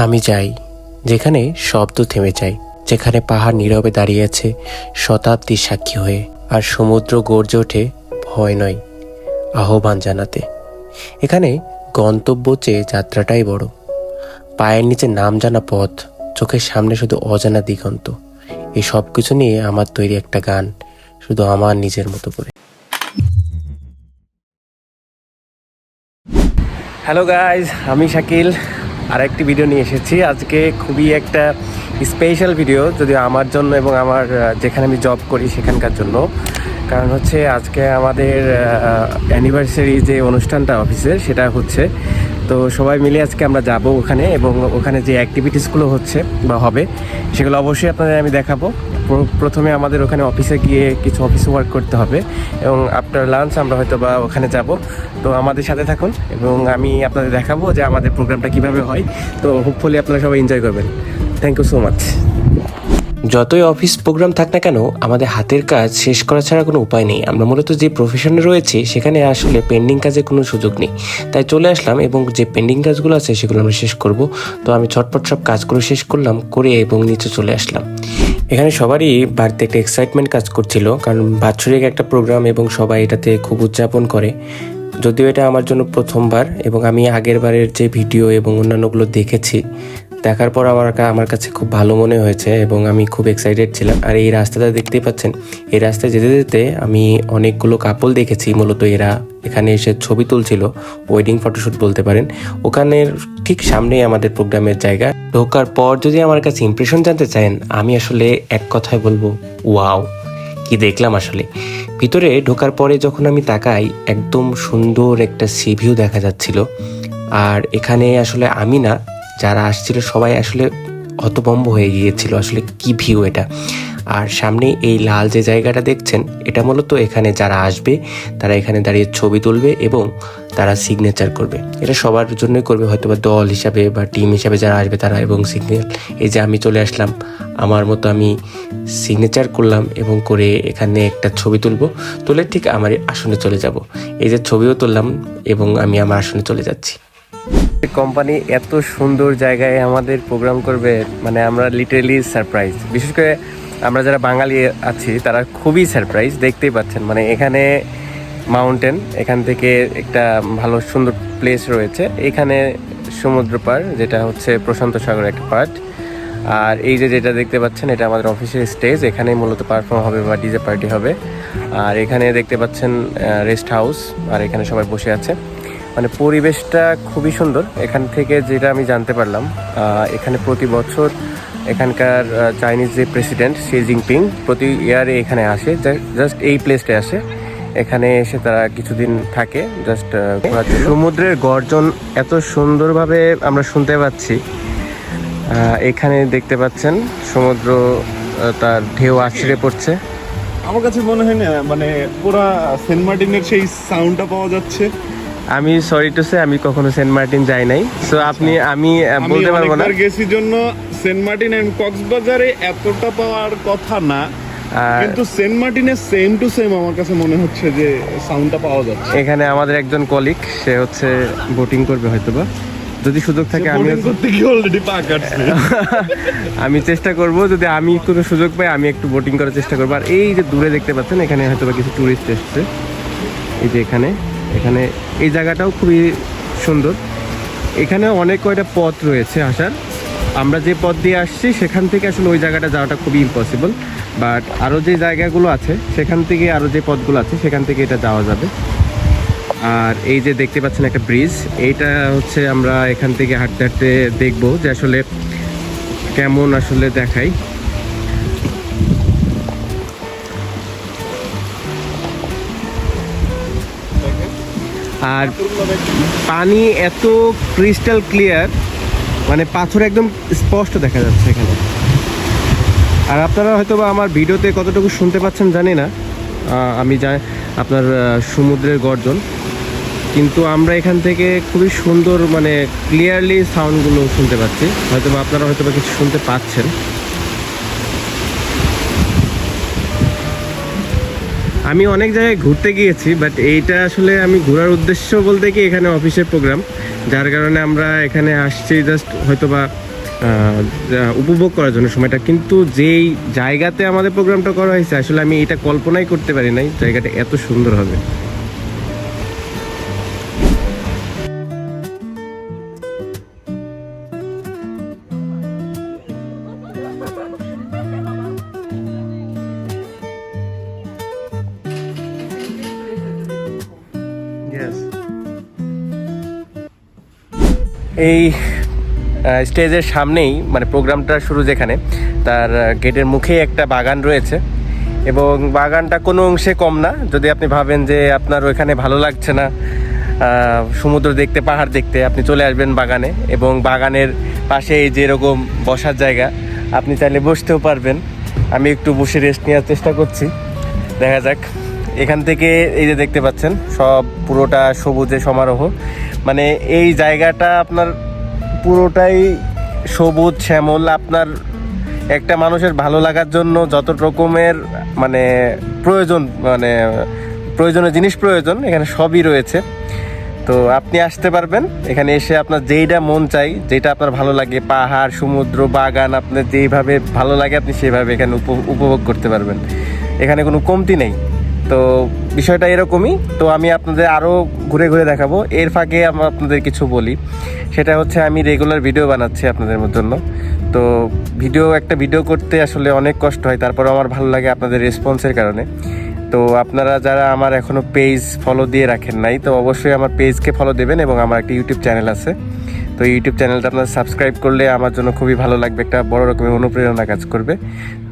আমি যাই যেখানে শব্দ থেমে যায়, যেখানে পাহাড় নীরবে দাঁড়িয়ে আছে শতাব্দীর সাক্ষী হয়ে, আর সমুদ্র গর্জে ওঠে ভয় নয় আহ্বান জানাতে। এখানে গন্তব্য চেয়ে যাত্রাটাই বড়, পায়ের নিচে নাম জানা পথ, চোখের সামনে শুধু অজানা দিগন্ত। এই সব কিছু নিয়ে আমার তৈরি একটা গান, শুধু আমার নিজের মতো করে। হ্যালো গাইজ, আমি শাকিল আরেকটি ভিডিও নিয়ে এসেছি। আজকে খুবই একটা স্পেশাল ভিডিও, যদিও আমার জন্য এবং আমার যেখানে আমি জব করি সেখানকার জন্য। কারণ হচ্ছে আজকে আমাদের অ্যানিভার্সারি যে অনুষ্ঠানটা অফিসের সেটা হচ্ছে, তো সবাই মিলে আজকে আমরা যাব ওখানে, এবং ওখানে যে অ্যাক্টিভিটিসগুলো হচ্ছে বা হবে সেগুলো অবশ্যই আপনাদের আমি দেখাবো। প্রথমে আমাদের ওখানে অফিসে গিয়ে কিছু অফিস ওয়ার্ক করতে হবে, এবং আফটার লাঞ্চ আমরা হয়তো বা ওখানে যাব। তো আমাদের সাথে থাকুন এবং আমি আপনাদের দেখাবো যে আমাদের প্রোগ্রামটা কিভাবে হয়। তো হোপফুলি আপনারা সবাই এনজয় করবেন। Thank you so much. যতই অফিস প্রোগ্রাম থাক না কেন, আমাদের হাতের কাজ শেষ করা ছাড়া কোনো উপায় নেই। আমরা মূলত যে প্রফেশনে রয়েছি সেখানে আসলে পেন্ডিং কাজের কোনো সুযোগ নেই, তাই চলে আসলাম এবং যে পেন্ডিং কাজগুলো আছে সেগুলো আমরা শেষ করব। তো আমি ছটপট সব কাজগুলো শেষ করলাম, করে এবং নিচে চলে আসলাম। এখানে সবারই বাড়িতে একটা এক্সাইটমেন্ট কাজ করছিল, কারণ বাৎসরিক একটা প্রোগ্রাম এবং সবাই এটাতে খুব উদযাপন করে। যদিও এটা আমার জন্য প্রথমবার, এবং আমি আগের বারের যে ভিডিও এবং অন্যান্যগুলো দেখেছি, দেখার পর আমার কাছে খুব ভালো মনে হয়েছে এবং আমি খুব এক্সাইটেড ছিলাম। আর এই রাস্তাটা দেখতেই পাচ্ছেন, এই রাস্তায় যেতে যেতে আমি অনেকগুলো কাপল দেখেছি। মূলত এরা এখানে এসে ছবি তুলছিল, ওয়েডিং ফটোশ্যুট বলতে পারেন। ওখানের ঠিক সামনেই আমাদের প্রোগ্রামের জায়গা। ঢোকার পর যদি আমার কাছে ইমপ্রেশন জানতে চান, আমি আসলে এক কথায় বলবো ওয়াও, কি দেখলাম আসলে। ভিতরে ঢোকার পরে যখন আমি তাকাই, একদম সুন্দর একটা সি ভিউ দেখা যাচ্ছিল। আর এখানে আসলে আমি না, যারা আসছিল সবাই আসলে হতভম্ব হয়ে গিয়েছিল, আসলে কি ভিউ এটা। আর সামনে এই লাল যে জায়গাটা দেখছেন, এটা মূলত এখানে যারা আসবে তারা এখানে দাঁড়িয়ে ছবি তুলবে এবং তারা সিগনেচার করবে। এটা সবার জন্যই করবে, হয়তো বা দল হিসাবে বা টিম হিসাবে যারা আসবে তারা, এবং সিগনেচার। এই যে আমি চলে আসলাম, আমার মতো আমি সিগনেচার করলাম এবং করে এখানে একটা ছবি তুলবো, তুলে ঠিক আমার আসনে চলে যাব। এই যে ছবিও তুললাম এবং আমি আমার আসনে চলে যাচ্ছি। কোম্পানি এত সুন্দর জায়গায় আমাদের প্রোগ্রাম করবে, মানে আমরা লিটারেলি সারপ্রাইজ। বিশেষ করে আমরা যারা বাঙালি আছি তারা খুবই সারপ্রাইজ। দেখতেই পাচ্ছেন, মানে এখানে মাউন্টেন, এখান থেকে একটা ভালো সুন্দর প্লেস রয়েছে। এখানে সমুদ্র পাড়, যেটা হচ্ছে প্রশান্ত সাগরের একটা পার্ট। আর এই যে যেটা দেখতে পাচ্ছেন, এটা আমাদের অফিসের স্টেজ, এখানেই মূলত পারফর্ম হবে বা ডিজে পার্টি হবে। আর এখানে দেখতে পাচ্ছেন রেস্ট হাউস, আর এখানে সবাই বসে আছে। মানে পরিবেশটা খুবই সুন্দর। এখান থেকে যেটা আমি জানতে পারলাম, এখানে প্রতি বছর এখানকার চাইনিজ যে প্রেসিডেন্ট শি জিনপিং প্রতি ইয়ারে এখানে আসে, জাস্ট এই প্লেসটায় আসে। এখানে এসে তারা কিছুদিন থাকে জাস্ট ঘোরার জন্য। সমুদ্রের গর্জন এত সুন্দরভাবে আমরা শুনতে পাচ্ছি। এখানে দেখতে পাচ্ছেন সমুদ্র তার ঢেউ আছড়ে পড়ছে। আমার কাছে মনে হয় না, মানে পুরা সেন্ট মার্টিনের সেই সাউন্ডটা পাওয়া যাচ্ছে। আমি সরি টু সে, আমি কখনো সেন্ট মার্টিন যাই নাই, সো আমি বলতে পারবো না। গেছি জন্য সেন্ট মার্টিন এন্ড কক্সবাজারে এতটা পাওয়ার কথা না, কিন্তু সেন্ট মার্টিনের সেম টু সেম আমার কাছে মনে হচ্ছে যে সাউন্ডটা পাওয়া যাচ্ছে। এখানে আমাদের একজন কলিগ, সে হচ্ছে বোটিং করবে, হয়তোবা যদি সুযোগ থাকে। আমি করতে গিয়ে অলরেডি পা কাটছে। আমি চেষ্টা করব, যদি আমি কোনো সুযোগ পাই আমি একটু বোটিং করার চেষ্টা করবো। আর এই যে দূরে দেখতে পাচ্ছেন, এখানে হয়তোবা কিছু টুরিস্ট এসছে। এই যে এখানে এই জায়গাটাও খুবই সুন্দর। এখানে অনেক কয়টা পথ রয়েছে আসার। আমরা যে পথ দিয়ে আসছি সেখান থেকে আসলে ওই জায়গাটা যাওয়াটা খুবই ইম্পসিবল, বাট আরও যে জায়গাগুলো আছে সেখান থেকে, আরও যে পথগুলো আছে সেখান থেকে এটা যাওয়া যাবে। আর এই যে দেখতে পাচ্ছেন একটা ব্রিজ, এইটা হচ্ছে আমরা এখান থেকে হাঁটতে হাঁটতে দেখবো যে আসলে কেমন আসলে দেখাই। আর পানি এত ক্রিস্টাল ক্লিয়ার, মানে পাথর একদম স্পষ্ট দেখা যাচ্ছে এখানে। আর আপনারা হয়তো বা আমার ভিডিওতে কতটুকু শুনতে পাচ্ছেন জানি না, আমি যাই আপনার সমুদ্রের গর্জন, কিন্তু আমরা এখান থেকে খুবই সুন্দর, মানে ক্লিয়ারলি সাউন্ডগুলো শুনতে পাচ্ছি। হয়তো বা আপনারা হয়তো বা কিছু শুনতে পাচ্ছেন। আমি অনেক জায়গায় ঘুরতে গিয়েছি, বাট এইটা আসলে আমি ঘোরার উদ্দেশ্য বলতে কি এখানে অফিসের প্রোগ্রাম, যার কারণে আমরা এখানে আসছি জাস্ট হয়তোবা উপভোগ করার জন্য সময়টা। কিন্তু যেই জায়গাতে আমাদের প্রোগ্রামটা করা হয়েছে আসলে আমি এটা কল্পনাই করতে পারি নাই জায়গাটা এত সুন্দর হবে। এই স্টেজের সামনেই মানে প্রোগ্রামটা শুরু যেখানে, তার গেটের মুখেই একটা বাগান রয়েছে এবং বাগানটা কোনো অংশে কম না। যদি আপনি ভাবেন যে আপনার ওইখানে ভালো লাগছে না সমুদ্র দেখতে, পাহাড় দেখতে, আপনি চলে আসবেন বাগানে, এবং বাগানের পাশে এই যেরকম বসার জায়গা, আপনি চাইলে বসতেও পারবেন। আমি একটু বসে রেস্ট নেওয়ার চেষ্টা করছি, দেখা যাক। এখান থেকে এই যে দেখতে পাচ্ছেন সব পুরোটা সবুজে সমারোহ, মানে এই জায়গাটা আপনার পুরোটাই সবুজ শ্যামল। আপনার একটা মানুষের ভালো লাগার জন্য যত রকমের মানে প্রয়োজনীয় জিনিস প্রয়োজন এখানে সবই রয়েছে। তো আপনি আসতে পারবেন এখানে এসে, আপনার যেইটা মন চাই, যেটা আপনার ভালো লাগে, পাহাড়, সমুদ্র, বাগান, আপনার যেইভাবে ভালো লাগে আপনি সেইভাবে এখানে উপভোগ করতে পারবেন। এখানে কোনো কমতি নেই। তো বিষয়টা এরকমই। তো আমি আপনাদের আরও ঘুরে ঘুরে দেখাবো। এর ফাঁকে আমি আপনাদের কিছু বলি, সেটা হচ্ছে আমি রেগুলার ভিডিও বানাচ্ছি আপনাদের জন্য। তো একটা ভিডিও করতে আসলে অনেক কষ্ট হয়, তারপর আমার ভালো লাগে আপনাদের রেসপন্সের কারণে। তো আপনারা যারা আমার এখনও পেজ ফলো দিয়ে রাখেন নাই, তো অবশ্যই আমার পেজকে ফলো দেবেন, এবং আমার একটা ইউটিউব চ্যানেল আছে। তো ইউটিউব চ্যানেলটা আপনারা সাবস্ক্রাইব করলে আমার জন্য খুবই ভালো লাগবে, একটা বড় রকমের অনুপ্রেরণা কাজ করবে।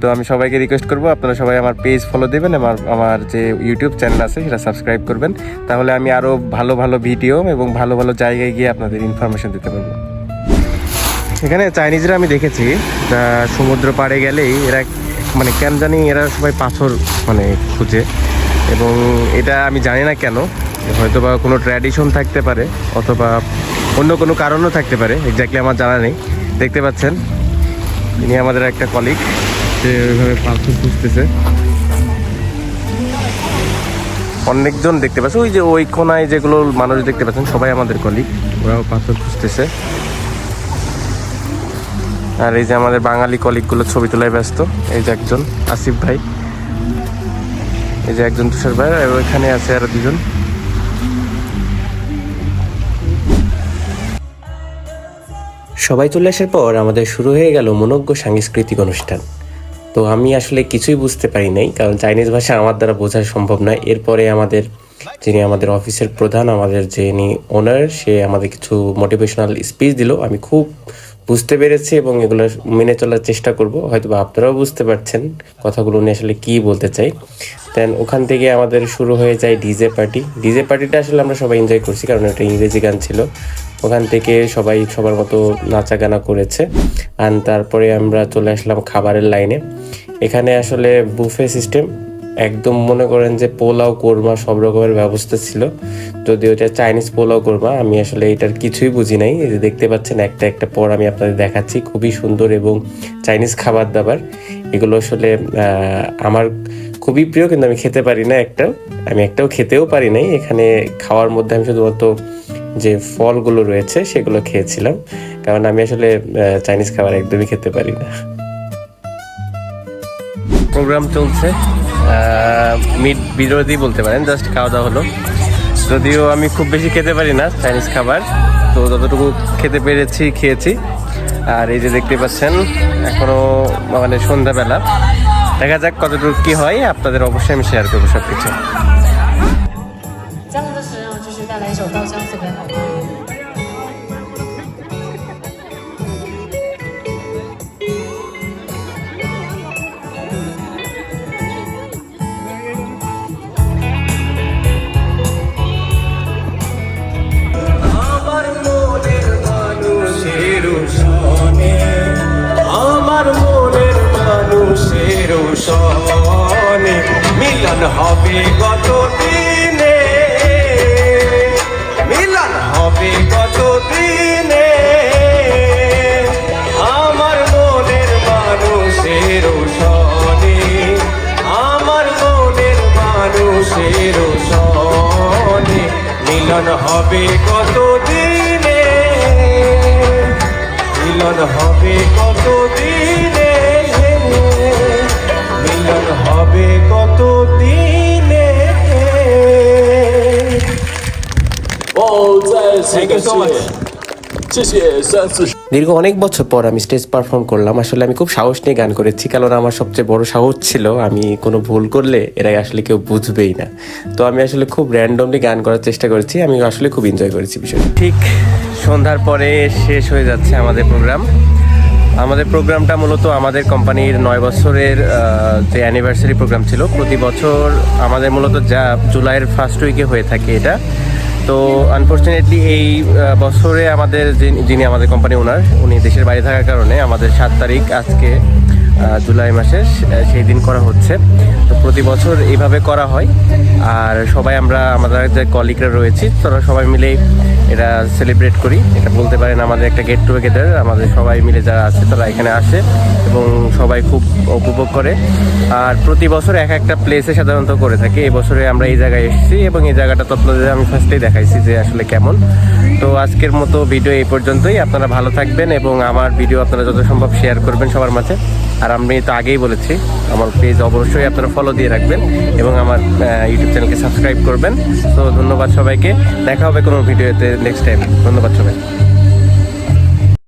তো আমি সবাইকে রিকোয়েস্ট করবো আপনারা সবাই আমার পেজ ফলো দেবেন, আমার যে ইউটিউব চ্যানেল আছে সেটা সাবস্ক্রাইব করবেন। তাহলে আমি আরও ভালো ভালো ভিডিও এবং ভালো ভালো জায়গায় গিয়ে আপনাদের ইনফরমেশন দিতে পারবো। এখানে চাইনিজরা আমি দেখেছি সমুদ্র পাড়ে গেলেই এরা মানে কেন জানি এরা সবাই পাথর মানে খুঁজে, এবং এটা আমি জানি না কেন, হয়তো বা কোনো ট্র্যাডিশন থাকতে পারে অথবা অন্য কোনো কারণও থাকতে পারে, এক্স্যাক্টলি আমার জানা নেই। দেখতে পাচ্ছেন ইনি আমাদের একটা কলিগ, যে ওইভাবে পাথর খুঁজতেছে। অনেকজন দেখতে পাচ্ছে, ওই যে ওই কোনায় যেগুলো মানুষ দেখতে পাচ্ছেন সবাই আমাদের কলিগ, ওরাও পাথর খুঁজতেছে। আর এই যে আমাদের বাঙালি কলিগগুলো ছবি তোলায় ব্যস্ত। এই যে একজন আসিফ ভাই, এই যে একজন তুষার ভাই, ওইখানে আছে আরো দুজন। সবাই চলে আসার পর আমাদের শুরু হয়ে গেল মনোজ্ঞ সাংস্কৃতিক অনুষ্ঠান। তো আমি আসলে কিছুই বুঝতে পারি নাই, কারণ চাইনিজ ভাষা আমার দ্বারা বোঝা সম্ভব নয়। এরপরে যিনি আমাদের অফিসের প্রধান, আমাদের যিনি ওনার, সে আমাদের কিছু মোটিভেশনাল স্পিচ দিল। আমি খুব বুঝতে পেরেছি এবং এগুলো মেনে চলার চেষ্টা করব। হয়তো আপনারাও বুঝতে পারছেন কথাগুলো উনি আসলে কী বলতে চাই। দেন ওখান থেকে আমাদের শুরু হয়ে যায় ডিজে পার্টি। ডিজে পার্টিটা আসলে আমরা সবাই এনজয় করছি, কারণ এটা ইংরেজি গান ছিল। ওখান থেকে সবাই সবার মতো নাচা গানা করেছে। আর তারপরে আমরা চলে আসলাম খাবারের লাইনে। এখানে আসলে বুফে সিস্টেম, একদম মনে করেন যে পোলাও কোরমা সব রকমের ব্যবস্থা ছিল। যদি ওইটা চাইনিজ পোলাও কোরমা, আমি আসলে এটার কিছুই বুঝি নাই। এই যে দেখতে পাচ্ছেন একটা পর আমি আপনাদের দেখাচ্ছি, খুবই সুন্দর এবং চাইনিজ খাবার দাবার। এগুলো আসলে আমার খুবই প্রিয়, কিন্তু আমি খেতে পারি না আমি একটাও খেতেও পারি নাই। এখানে খাওয়ার মধ্যে আমি শুধুমাত্র যে ফলগুলো রয়েছে সেগুলো খেয়েছিলাম, কারণ আমি আসলে চাইনিজ খাবার একদমই খেতে পারি না। প্রোগ্রাম চলছে, মিড বিরোধী বলতে পারেন, জাস্ট খাওয়া দাওয়া হলো। যদিও আমি খুব বেশি খেতে পারি না চাইনিজ খাবার, তো যতটুকু খেতে পেরেছি খেয়েছি। আর এই যে দেখতে পাচ্ছেন এখনো মানে সন্ধ্যাবেলা, দেখা যাক কতটুকু কি হয়, আপনাদের অবশ্যই আমি শেয়ার করবো সব কিছু। মিলন হবে গত দিনে, মিলন হবে গত দিনে, আমার মনের মানুষের সনে, আমার মনের মানুষ হবে কত দিনে, মিলন হবে কত দিনে। Thank you so much. 谢谢3次。 দীর্ঘ অনেক বছর পর আমি স্টেজ পারফর্ম করলাম। আসলে আমি খুব সাহস নিয়ে গান করেছি, কারণ আমার সবচেয়ে বড় সাহস ছিল আমি কোনো ভুল করলে এরা আসলে কেউ বুঝবেই না। তো আমি আসলে খুব র্যান্ডমলি গান করার চেষ্টা করেছি, আমি আসলে খুব এনজয় করেছি বিষয়টা। ঠিক সন্ধ্যার পরে শেষ হয়ে যাচ্ছে আমাদের প্রোগ্রাম। আমাদের প্রোগ্রামটা মূলত আমাদের কোম্পানির 9 বছরের যে অ্যানিভার্সারি প্রোগ্রাম ছিল। প্রতি বছর আমাদের মূলত যা জুলাইয়ের ফার্স্ট উইকে হয়ে থাকে এটা। তো আনফর্চুনেটলি এই বছরে আমাদের যিনি আমাদের কোম্পানি ওনার, উনি দেশের বাইরে থাকার কারণে আমাদের 7 তারিখ আজকে জুলাই মাসের সেই দিন করা হচ্ছে। তো প্রতি বছর এইভাবে করা হয়। আর সবাই আমরা আমাদের যে কলিগরা রয়েছি তারা সবাই মিলে এটা সেলিব্রেট করি। এটা বলতে পারেন আমাদের একটা গেট টুগেদার। আমাদের সবাই মিলে যারা আছে তারা এখানে আসে এবং সবাই খুব উপভোগ করে। আর প্রতি বছর এক একটা প্লেসে সাধারণত করে থাকি। এই বছরে আমরা এই জায়গায় এসেছি এবং এই জায়গাটা তো আপনাদের আমি ফার্স্টেই দেখাইছি যে আসলে কেমন। তো আজকের মতো ভিডিও এই পর্যন্তই। আপনারা ভালো থাকবেন এবং আমার ভিডিও আপনারা যত সম্ভব শেয়ার করবেন সবার মাঝে। আর আমি তো আগেই বলেছি আমার পেজ অবশ্যই আপনারা ফলো দিয়ে রাখবেন এবং আমার ইউটিউব চ্যানেলকে সাবস্ক্রাইব করবেন। তো ধন্যবাদ সবাইকে, দেখা হবে কোনো ভিডিওতে নেক্সট টাইম। ধন্যবাদ সবাই।